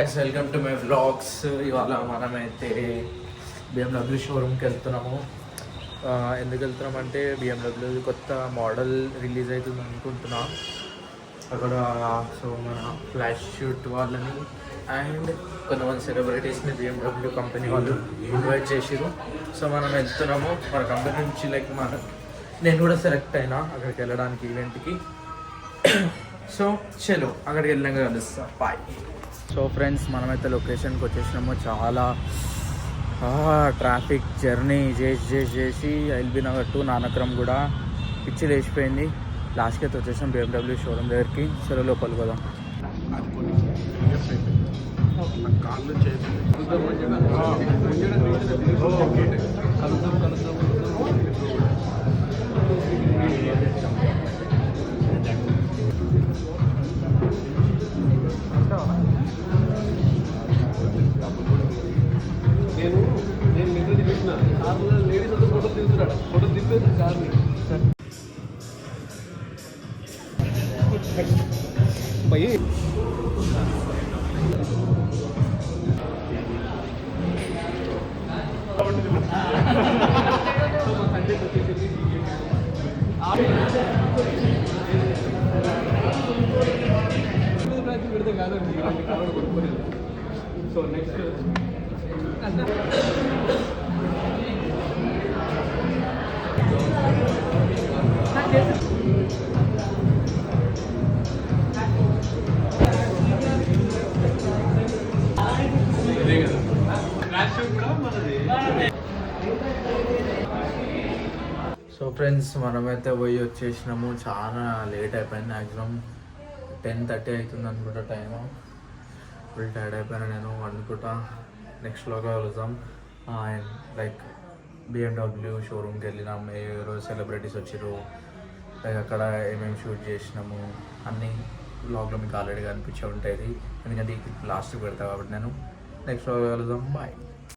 Welcome to my vlogs. ఇవాళ మనమైతే BMW షోరూమ్కి వెళ్తున్నాము. ఎందుకు వెళ్తున్నామంటే BMW కొత్త మోడల్ రిలీజ్ అవుతుంది అనుకుంటున్నా అక్కడ. సో మన ఫ్లాష్ షూట్ వాళ్ళని అండ్ కొంతమంది సెలబ్రిటీస్ని BMW కంపెనీ వాళ్ళు ఇన్వైట్ చేసిరు. సో మనం వెళ్తున్నాము మన కంపెనీ నుంచి. నేను కూడా సెలెక్ట్ అయినా అక్కడికి వెళ్ళడానికి ఈవెంట్కి. సో చలో అక్కడికి వెళ్ళాక కలుస్తా. బాయ్. సో ఫ్రెండ్స్, మనమైతే లొకేషన్కి వచ్చేసినాము. చాలా ట్రాఫిక్ జర్నీ చేసి ఎల్బీ నగర్ టు నానక్రమ్ కూడా పిచ్చి లేచిపోయింది. లాస్ట్కి అయితే వచ్చేసాం BMW షోరూమ్ దగ్గరికి. చలో లోపలికి పోదాం. నేను నిద్ర చూసిన కార్లో లేడీస్ అంతా ఫోటో తీస్తున్నాడు. ఫోటో తీసేది కార్ని పోయి పెడితే కాదండి కారణం కొనుక్కోలేదు. సో నెక్స్ట్ సో ఫ్రెండ్స్, మనమైతే పోయి వచ్చేసినాము. చాలా లేట్ అయిపోయింది. మ్యాక్సిమం 10:30 అవుతుంది అనుకుంటా టైము. ఫుల్ టైర్డ్ అయిపోయినా నేను అనుకుంటా. నెక్స్ట్ వ్లాగ్లో కలుద్దాం. అండ్ BMW షోరూమ్కి వెళ్ళినాం. రోజు సెలబ్రిటీస్ వచ్చారు. అక్కడ ఏమేమి షూట్ చేసినాము అన్నీ వ్లాగ్లో మీకు ఆల్రెడీ కనిపించే ఉంటుంది. ఎందుకంటే లాస్ట్కి పెడతా కాబట్టి నేను. నెక్స్ట్ వ్లాగ్లో కలుద్దాం. బాయ్.